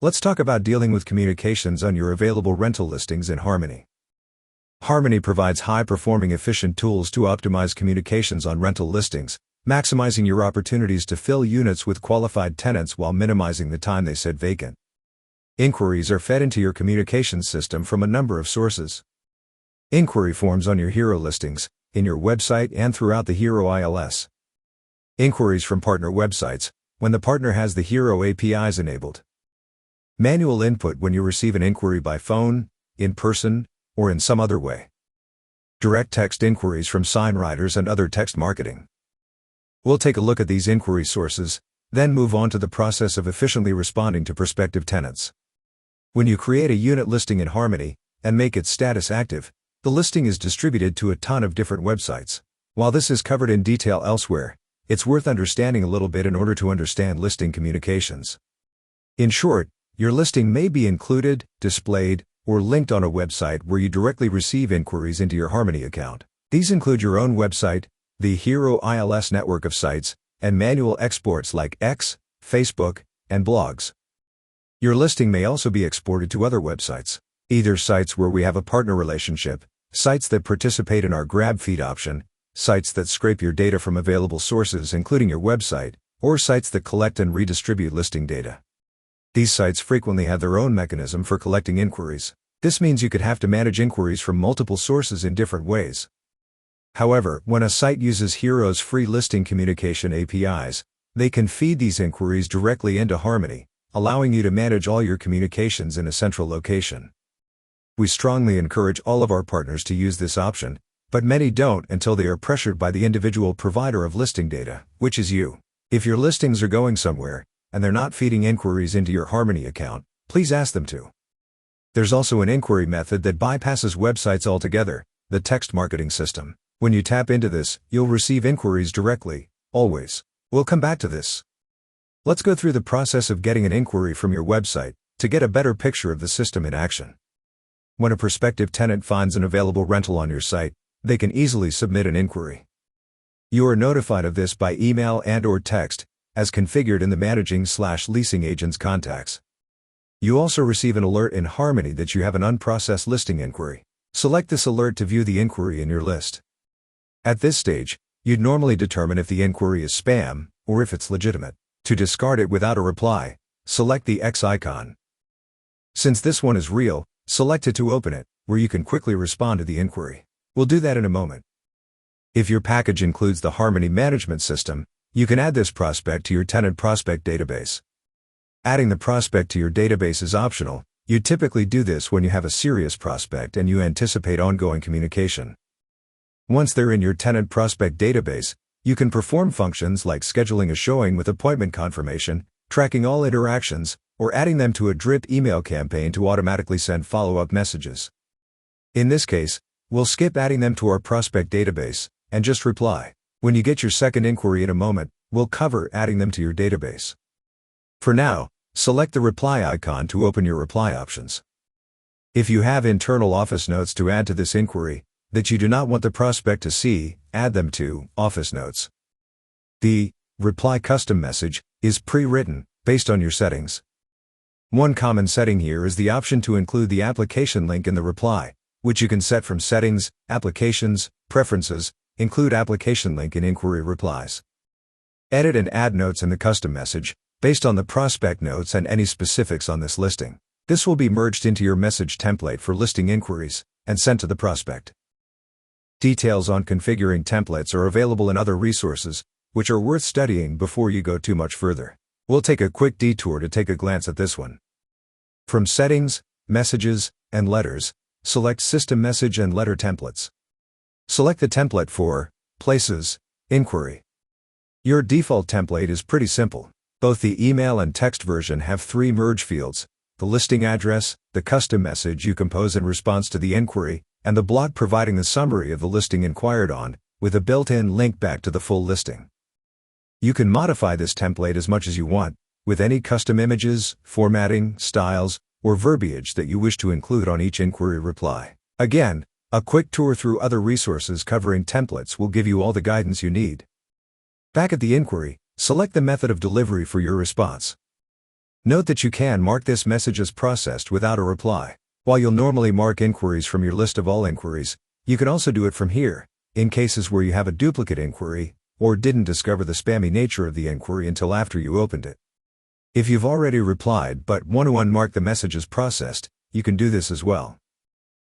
Let's talk about dealing with communications on your available rental listings in Harmony. Harmony provides high-performing, efficient tools to optimize communications on rental listings, maximizing your opportunities to fill units with qualified tenants while minimizing the time they sit vacant. Inquiries are fed into your communications system from a number of sources. Inquiry forms on your Hero listings, in your website and throughout the Hero ILS. Inquiries from partner websites, when the partner has the Hero APIs enabled. Manual input when you receive an inquiry by phone, in person, or in some other way. Direct text inquiries from sign writers and other text marketing. We'll take a look at these inquiry sources, then move on to the process of efficiently responding to prospective tenants. When you create a unit listing in Harmony, and make its status active, the listing is distributed to a ton of different websites. While this is covered in detail elsewhere, it's worth understanding a little bit in order to understand listing communications. In short, your listing may be included, displayed, or linked on a website where you directly receive inquiries into your Harmony account. These include your own website, the Hero ILS network of sites, and manual exports like X, Facebook, and blogs. Your listing may also be exported to other websites, either sites where we have a partner relationship, sites that participate in our Grab feed option, sites that scrape your data from available sources including your website, or sites that collect and redistribute listing data. These sites frequently have their own mechanism for collecting inquiries. This means you could have to manage inquiries from multiple sources in different ways. However, when a site uses Hero's free listing communication APIs, they can feed these inquiries directly into Harmony, allowing you to manage all your communications in a central location. We strongly encourage all of our partners to use this option, but many don't until they are pressured by the individual provider of listing data, which is you. If your listings are going somewhere, and they're not feeding inquiries into your Harmony account, please ask them to. There's also an inquiry method that bypasses websites altogether, the text marketing system. When you tap into this, you'll receive inquiries directly, always. We'll come back to this. Let's go through the process of getting an inquiry from your website, to get a better picture of the system in action. When a prospective tenant finds an available rental on your site, they can easily submit an inquiry. You are notified of this by email and/or text, as configured in the managing/leasing agent's contacts. You also receive an alert in Harmony that you have an unprocessed listing inquiry. Select this alert to view the inquiry in your list. At this stage, you'd normally determine if the inquiry is spam, or if it's legitimate. To discard it without a reply, select the X icon. Since this one is real, select it to open it, where you can quickly respond to the inquiry. We'll do that in a moment. If your package includes the Harmony management system, you can add this prospect to your tenant prospect database. Adding the prospect to your database is optional. You typically do this when you have a serious prospect and you anticipate ongoing communication. Once they're in your tenant prospect database, you can perform functions like scheduling a showing with appointment confirmation, tracking all interactions, or adding them to a drip email campaign to automatically send follow-up messages. In this case, we'll skip adding them to our prospect database, and just reply. When you get your second inquiry in a moment, we'll cover adding them to your database. For now, select the reply icon to open your reply options. If you have internal office notes to add to this inquiry, that you do not want the prospect to see, add them to Office Notes. The reply custom message is pre-written, based on your settings. One common setting here is the option to include the application link in the reply, which you can set from Settings, Applications, Preferences, Include application link in inquiry replies. Edit and add notes in the custom message, based on the prospect notes and any specifics on this listing. This will be merged into your message template for listing inquiries, and sent to the prospect. Details on configuring templates are available in other resources, which are worth studying before you go too much further. We'll take a quick detour to take a glance at this one. From Settings, Messages, and Letters, select System Message and Letter Templates. Select the template for Places, Inquiry. Your default template is pretty simple. Both the email and text version have 3 merge fields: the listing address, the custom message you compose in response to the inquiry, and the block providing the summary of the listing inquired on, with a built-in link back to the full listing. You can modify this template as much as you want, with any custom images, formatting, styles, or verbiage that you wish to include on each inquiry reply. Again, a quick tour through other resources covering templates will give you all the guidance you need. Back at the inquiry, select the method of delivery for your response. Note that you can mark this message as processed without a reply. While you'll normally mark inquiries from your list of all inquiries, you can also do it from here, in cases where you have a duplicate inquiry, or didn't discover the spammy nature of the inquiry until after you opened it. If you've already replied but want to unmark the message as processed, you can do this as well.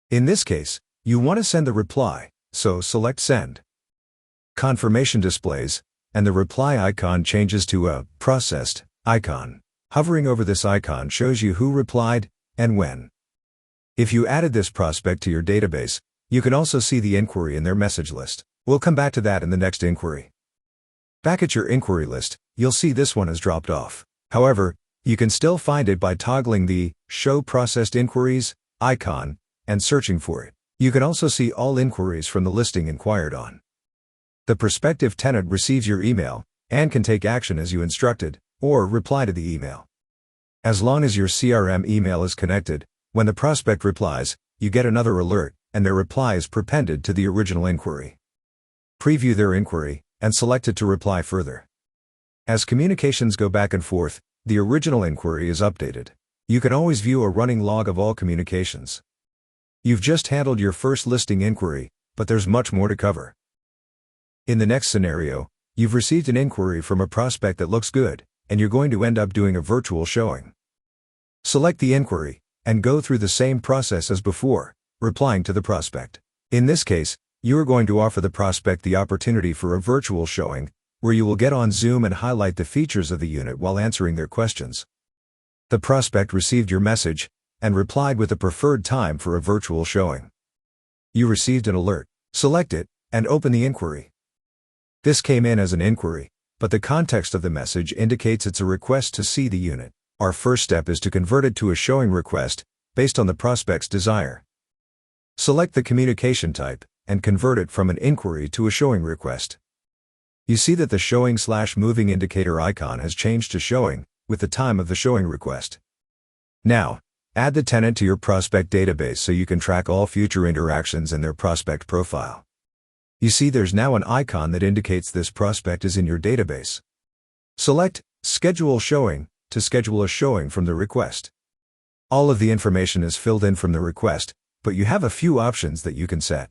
In this case, you want to send the reply, so select Send. Confirmation displays, and the reply icon changes to a processed icon. Hovering over this icon shows you who replied and when. If you added this prospect to your database, you can also see the inquiry in their message list. We'll come back to that in the next inquiry. Back at your inquiry list, you'll see this one has dropped off. However, you can still find it by toggling the Show Processed Inquiries icon and searching for it. You can also see all inquiries from the listing inquired on. The prospective tenant receives your email and can take action as you instructed, or reply to the email. As long as your CRM email is connected, when the prospect replies, you get another alert, and their reply is prepended to the original inquiry. Preview their inquiry, and select it to reply further. As communications go back and forth, the original inquiry is updated. You can always view a running log of all communications. You've just handled your first listing inquiry, but there's much more to cover. In the next scenario, you've received an inquiry from a prospect that looks good, and you're going to end up doing a virtual showing. Select the inquiry, and go through the same process as before, replying to the prospect. In this case, you are going to offer the prospect the opportunity for a virtual showing, where you will get on Zoom and highlight the features of the unit while answering their questions. The prospect received your message, and replied with a preferred time for a virtual showing. You received an alert. Select it, and open the inquiry. This came in as an inquiry, but the context of the message indicates it's a request to see the unit. Our first step is to convert it to a showing request, based on the prospect's desire. Select the communication type, and convert it from an inquiry to a showing request. You see that the showing/moving indicator icon has changed to showing, with the time of the showing request. Now, add the tenant to your prospect database so you can track all future interactions in their prospect profile. You see there's now an icon that indicates this prospect is in your database. Select Schedule Showing to schedule a showing from the request. All of the information is filled in from the request, but you have a few options that you can set.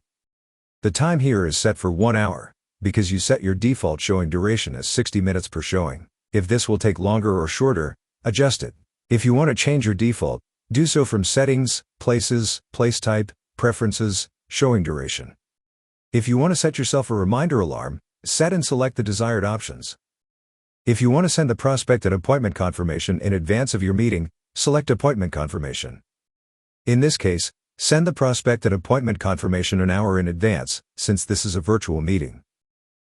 The time here is set for 1 hour, because you set your default showing duration as 60 minutes per showing. If this will take longer or shorter, adjust it. If you want to change your default, do so from Settings, Places, Place Type, Preferences, Showing Duration. If you want to set yourself a reminder alarm, set and select the desired options. If you want to send the prospect an appointment confirmation in advance of your meeting, select Appointment Confirmation. In this case, send the prospect an appointment confirmation an hour in advance, since this is a virtual meeting.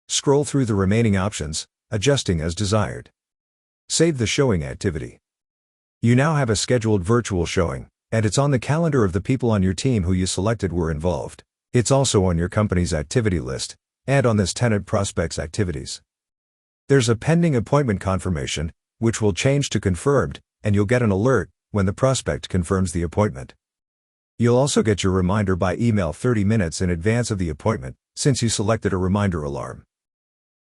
Scroll through the remaining options, adjusting as desired. Save the showing activity. You now have a scheduled virtual showing, and it's on the calendar of the people on your team who you selected were involved. It's also on your company's activity list, and on this tenant prospect's activities. There's a pending appointment confirmation, which will change to confirmed, and you'll get an alert when the prospect confirms the appointment. You'll also get your reminder by email 30 minutes in advance of the appointment, since you selected a reminder alarm.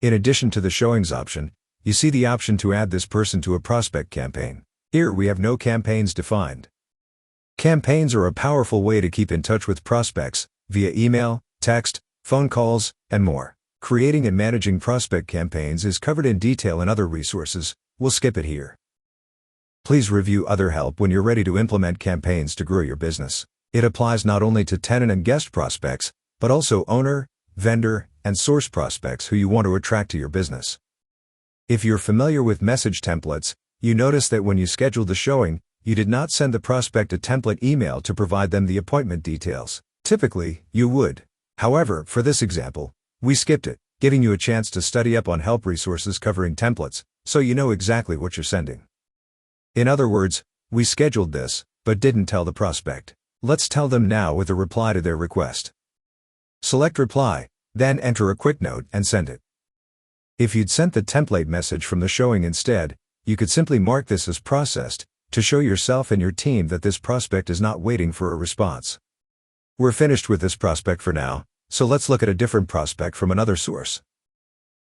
In addition to the showings option, you see the option to add this person to a prospect campaign. Here we have no campaigns defined. Campaigns are a powerful way to keep in touch with prospects, via email, text, phone calls, and more. Creating and managing prospect campaigns is covered in detail in other resources. We'll skip it here. Please review other help when you're ready to implement campaigns to grow your business. It applies not only to tenant and guest prospects, but also owner, vendor, and source prospects who you want to attract to your business. If you're familiar with message templates, you notice that when you scheduled the showing, you did not send the prospect a template email to provide them the appointment details. Typically, you would. However, for this example, we skipped it, giving you a chance to study up on help resources covering templates, so you know exactly what you're sending. In other words, we scheduled this, but didn't tell the prospect. Let's tell them now with a reply to their request. Select Reply, then enter a quick note and send it. If you'd sent the template message from the showing instead, you could simply mark this as processed, to show yourself and your team that this prospect is not waiting for a response. We're finished with this prospect for now, so let's look at a different prospect from another source.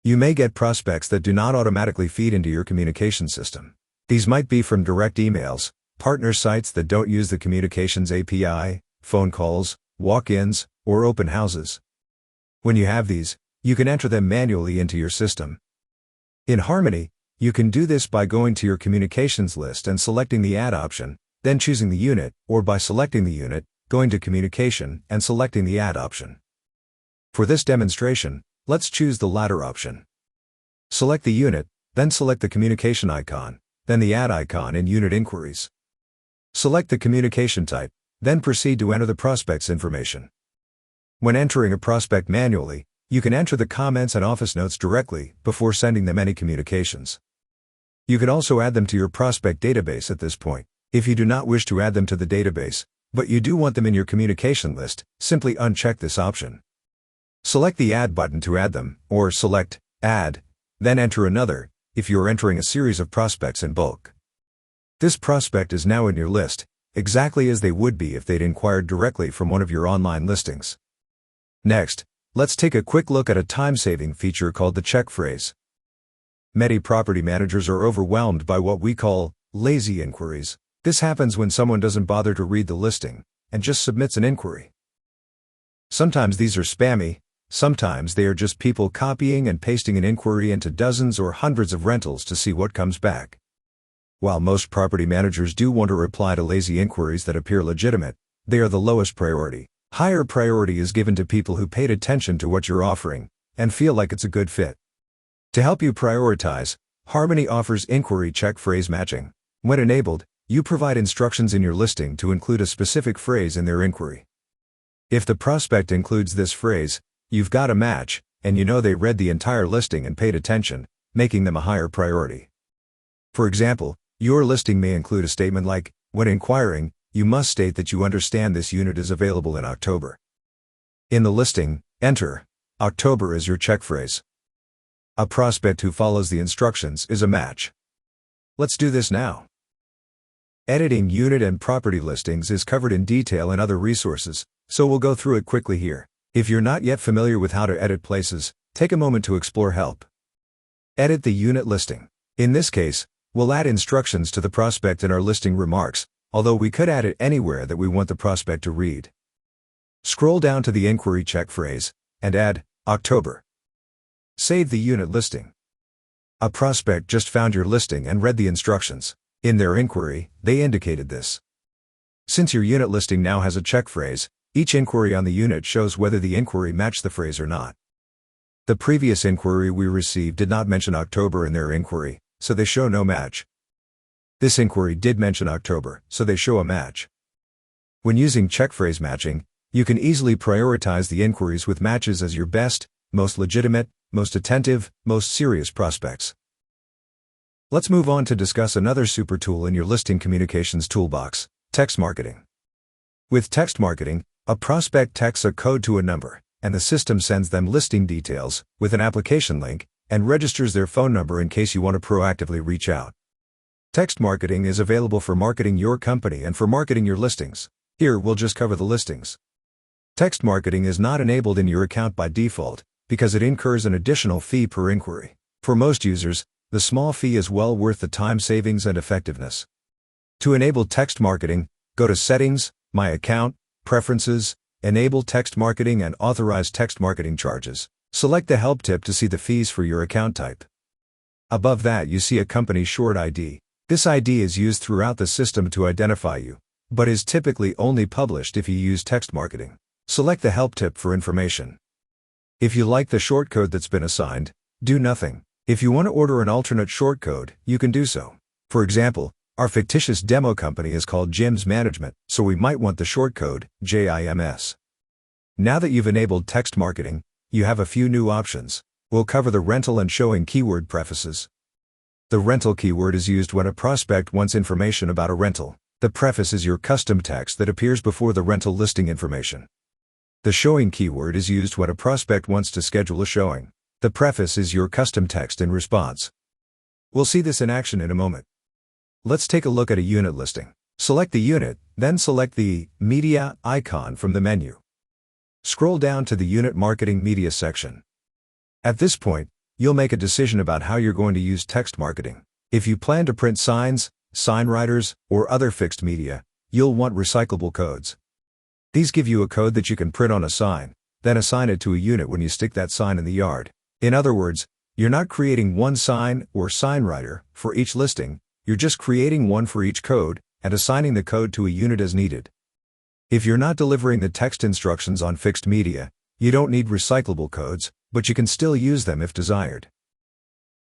You may get prospects that do not automatically feed into your communication system. These might be from direct emails, partner sites that don't use the communications API, phone calls, walk-ins, or open houses. When you have these, you can enter them manually into your system. In Harmony, you can do this by going to your communications list and selecting the Add option, then choosing the unit, or by selecting the unit, going to Communication, and selecting the Add option. For this demonstration, let's choose the latter option. Select the unit, then select the communication icon, then the Add icon in Unit Inquiries. Select the communication type, then proceed to enter the prospect's information. When entering a prospect manually, you can enter the comments and office notes directly before sending them any communications. You can also add them to your prospect database at this point. If you do not wish to add them to the database, but you do want them in your communication list, simply uncheck this option. Select the Add button to add them, or select Add, then enter another, if you are entering a series of prospects in bulk. This prospect is now in your list, exactly as they would be if they'd inquired directly from one of your online listings. Next, let's take a quick look at a time-saving feature called the check phrase. Many property managers are overwhelmed by what we call lazy inquiries. This happens when someone doesn't bother to read the listing and just submits an inquiry. Sometimes these are spammy, sometimes they are just people copying and pasting an inquiry into dozens or hundreds of rentals to see what comes back. While most property managers do want to reply to lazy inquiries that appear legitimate, they are the lowest priority. Higher priority is given to people who paid attention to what you're offering and feel like it's a good fit. To help you prioritize, Harmony offers inquiry check phrase matching. When enabled, you provide instructions in your listing to include a specific phrase in their inquiry. If the prospect includes this phrase, you've got a match, and you know they read the entire listing and paid attention, making them a higher priority. For example, your listing may include a statement like, when inquiring, you must state that you understand this unit is available in October. In the listing, enter October as your check phrase. A prospect who follows the instructions is a match. Let's do this now. Editing unit and property listings is covered in detail in other resources, so we'll go through it quickly here. If you're not yet familiar with how to edit places, take a moment to explore help. Edit the unit listing. In this case, we'll add instructions to the prospect in our listing remarks, although we could add it anywhere that we want the prospect to read. Scroll down to the inquiry check phrase, and add October. Save the unit listing. A prospect just found your listing and read the instructions. In their inquiry, they indicated this. Since your unit listing now has a check phrase, each inquiry on the unit shows whether the inquiry matched the phrase or not. The previous inquiry we received did not mention October in their inquiry, so they show no match. This inquiry did mention October, so they show a match. When using check phrase matching, you can easily prioritize the inquiries with matches as your best, most legitimate, most attentive, most serious prospects. Let's move on to discuss another super tool in your listing communications toolbox, text marketing. With text marketing, a prospect texts a code to a number, and the system sends them listing details with an application link and registers their phone number in case you want to proactively reach out. Text marketing is available for marketing your company and for marketing your listings. Here we'll just cover the listings. Text marketing is not enabled in your account by default because it incurs an additional fee per inquiry. For most users, the small fee is well worth the time savings and effectiveness. To enable text marketing, go to Settings, My Account, Preferences, Enable Text Marketing and Authorize Text Marketing Charges. Select the help tip to see the fees for your account type. Above that you see a company short ID. This ID is used throughout the system to identify you, but is typically only published if you use text marketing. Select the help tip for information. If you like the shortcode that's been assigned, do nothing. If you want to order an alternate shortcode, you can do so. For example, our fictitious demo company is called JIMS Management, so we might want the shortcode JIMS. Now that you've enabled text marketing, you have a few new options. We'll cover the rental and showing keyword prefaces. The rental keyword is used when a prospect wants information about a rental. The preface is your custom text that appears before the rental listing information. The showing keyword is used when a prospect wants to schedule a showing. The preface is your custom text in response. We'll see this in action in a moment. Let's take a look at a unit listing. Select the unit, then select the Media icon from the menu. Scroll down to the Unit Marketing Media section. At this point, you'll make a decision about how you're going to use text marketing. If you plan to print signs, sign writers, or other fixed media, you'll want recyclable codes. These give you a code that you can print on a sign, then assign it to a unit when you stick that sign in the yard. In other words, you're not creating one sign or sign writer for each listing, you're just creating one for each code and assigning the code to a unit as needed. If you're not delivering the text instructions on fixed media, you don't need recyclable codes, but you can still use them if desired.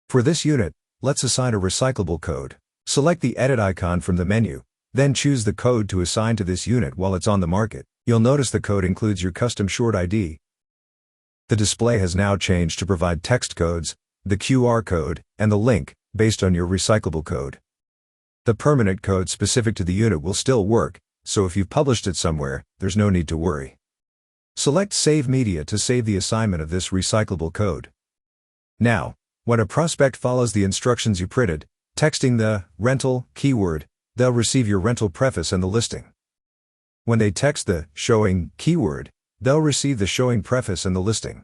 For this unit, let's assign a recyclable code. Select the edit icon from the menu, then choose the code to assign to this unit while it's on the market. You'll notice the code includes your custom short ID. The display has now changed to provide text codes, the QR code, and the link, based on your recyclable code. The permanent code specific to the unit will still work, so if you've published it somewhere, there's no need to worry. Select Save Media to save the assignment of this recyclable code. Now, when a prospect follows the instructions you printed, texting the rental keyword, they'll receive your rental preface and the listing. When they text the showing keyword, they'll receive the showing preface and the listing.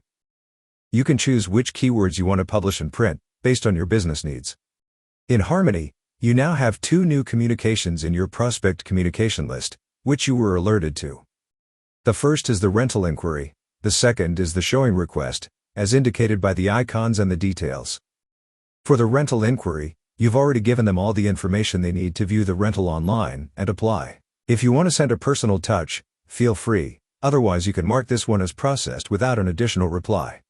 You can choose which keywords you want to publish and print, based on your business needs. In Harmony, you now have 2 new communications in your prospect communication list, which you were alerted to. The first is the rental inquiry, the second is the showing request, as indicated by the icons and the details. For the rental inquiry, you've already given them all the information they need to view the rental online and apply. If you want to send a personal touch, feel free, otherwise you can mark this one as processed without an additional reply.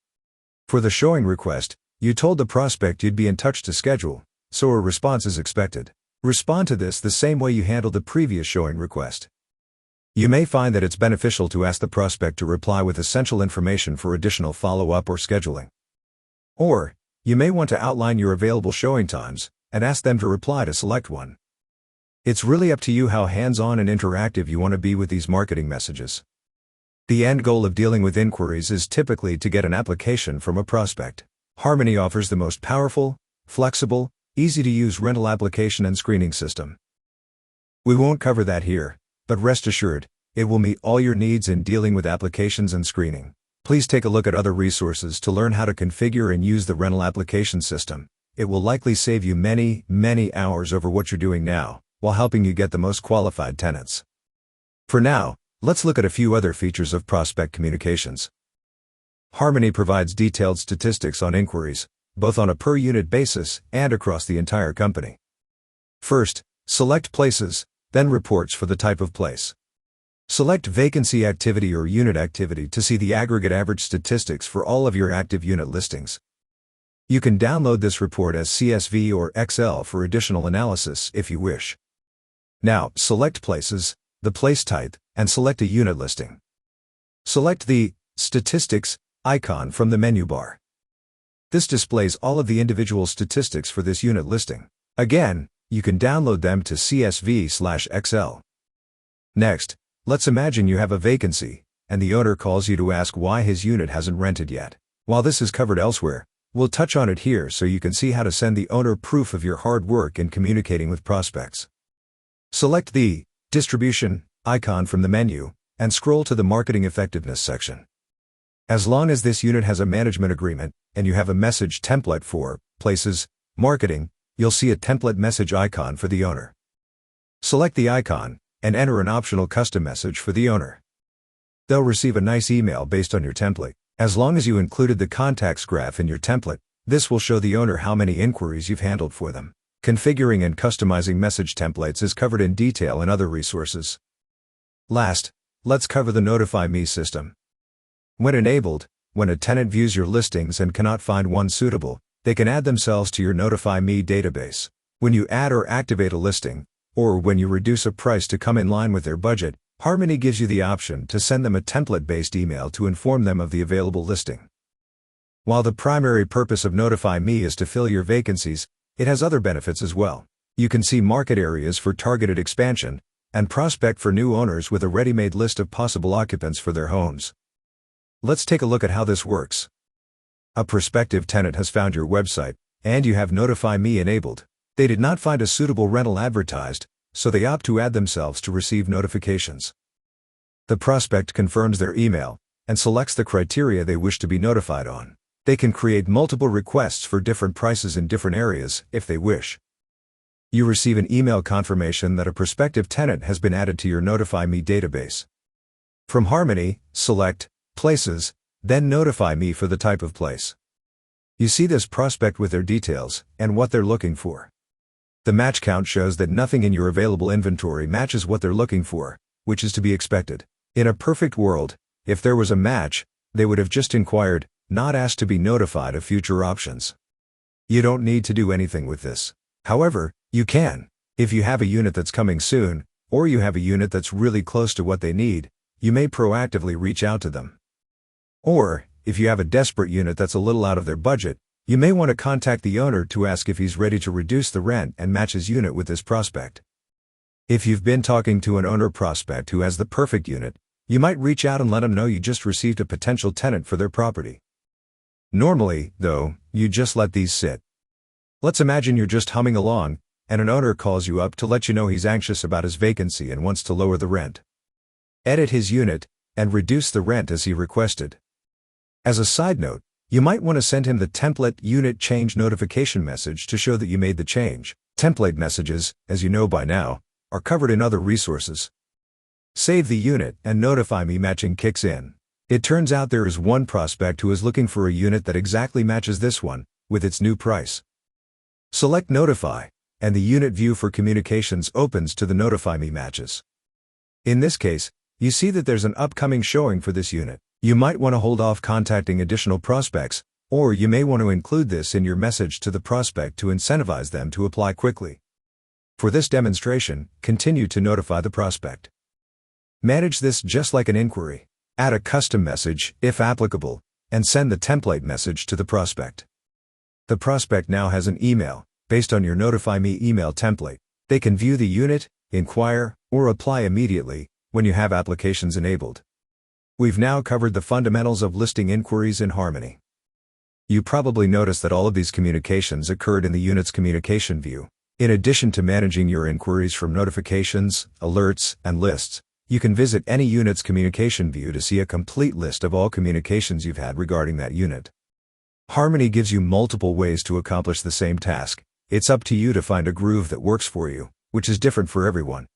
For the showing request, you told the prospect you'd be in touch to schedule, so a response is expected. Respond to this the same way you handled the previous showing request. You may find that it's beneficial to ask the prospect to reply with essential information for additional follow-up or scheduling. Or, you may want to outline your available showing times, and ask them to reply to select one. It's really up to you how hands-on and interactive you want to be with these marketing messages. The end goal of dealing with inquiries is typically to get an application from a prospect. Harmony offers the most powerful, flexible, easy-to-use rental application and screening system. We won't cover that here, but rest assured, it will meet all your needs in dealing with applications and screening. Please take a look at other resources to learn how to configure and use the rental application system. It will likely save you many, many hours over what you're doing now, while helping you get the most qualified tenants. For now, let's look at a few other features of prospect communications. Harmony provides detailed statistics on inquiries, both on a per-unit basis and across the entire company. First, select places, then reports for the type of place. Select vacancy activity or unit activity to see the aggregate average statistics for all of your active unit listings. You can download this report as CSV or Excel for additional analysis if you wish. Now, select places, the place type, and select a unit listing. Select the Statistics icon from the menu bar. This displays all of the individual statistics for this unit listing. Again, you can download them to CSV/Excel. Next, let's imagine you have a vacancy, and the owner calls you to ask why his unit hasn't rented yet. While this is covered elsewhere, we'll touch on it here so you can see how to send the owner proof of your hard work in communicating with prospects. Select the Distribution icon from the menu, and scroll to the Marketing Effectiveness section. As long as this unit has a management agreement, and you have a message template for Places, Marketing, you'll see a template message icon for the owner. Select the icon, and enter an optional custom message for the owner. They'll receive a nice email based on your template. As long as you included the contacts graph in your template, this will show the owner how many inquiries you've handled for them. Configuring and customizing message templates is covered in detail in other resources. Last, let's cover the Notify Me system. When enabled, when a tenant views your listings and cannot find one suitable, they can add themselves to your Notify Me database. When you add or activate a listing, or when you reduce a price to come in line with their budget, Harmony gives you the option to send them a template-based email to inform them of the available listing. While the primary purpose of Notify Me is to fill your vacancies, it has other benefits as well. You can see market areas for targeted expansion, and prospect for new owners with a ready-made list of possible occupants for their homes. Let's take a look at how this works. A prospective tenant has found your website, and you have Notify Me enabled. They did not find a suitable rental advertised, so they opt to add themselves to receive notifications. The prospect confirms their email, and selects the criteria they wish to be notified on. They can create multiple requests for different prices in different areas, if they wish. You receive an email confirmation that a prospective tenant has been added to your Notify Me database. From Harmony, select Places, then Notify Me for the type of place. You see this prospect with their details and what they're looking for. The match count shows that nothing in your available inventory matches what they're looking for, which is to be expected. In a perfect world, if there was a match, they would have just inquired, not asked to be notified of future options. You don't need to do anything with this. However, you can. If you have a unit that's coming soon, or you have a unit that's really close to what they need, you may proactively reach out to them. Or, if you have a desperate unit that's a little out of their budget, you may want to contact the owner to ask if he's ready to reduce the rent and match his unit with this prospect. If you've been talking to an owner prospect who has the perfect unit, you might reach out and let them know you just received a potential tenant for their property. Normally, though, you just let these sit. Let's imagine you're just humming along, and an owner calls you up to let you know he's anxious about his vacancy and wants to lower the rent. Edit his unit, and reduce the rent as he requested. As a side note, you might want to send him the template unit change notification message to show that you made the change. Template messages, as you know by now, are covered in other resources. Save the unit and Notify Me matching kicks in. It turns out there is one prospect who is looking for a unit that exactly matches this one, with its new price. Select Notify, and the unit view for communications opens to the Notify Me matches. In this case, you see that there's an upcoming showing for this unit. You might want to hold off contacting additional prospects, or you may want to include this in your message to the prospect to incentivize them to apply quickly. For this demonstration, continue to notify the prospect. Manage this just like an inquiry. Add a custom message, if applicable, and send the template message to the prospect. The prospect now has an email, based on your Notify Me email template. They can view the unit, inquire, or apply immediately, when you have applications enabled. We've now covered the fundamentals of listing inquiries in Harmony. You probably noticed that all of these communications occurred in the unit's communication view. In addition to managing your inquiries from notifications, alerts, and lists, you can visit any unit's communication view to see a complete list of all communications you've had regarding that unit. Harmony gives you multiple ways to accomplish the same task. It's up to you to find a groove that works for you, which is different for everyone.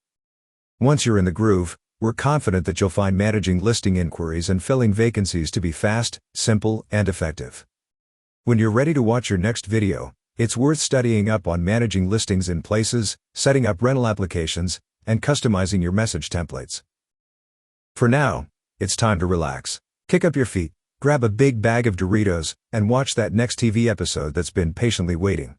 Once you're in the groove, we're confident that you'll find managing listing inquiries and filling vacancies to be fast, simple, and effective. When you're ready to watch your next video, it's worth studying up on managing listings in Places, setting up rental applications, and customizing your message templates. For now, it's time to relax. Kick up your feet, grab a big bag of Doritos, and watch that next TV episode that's been patiently waiting.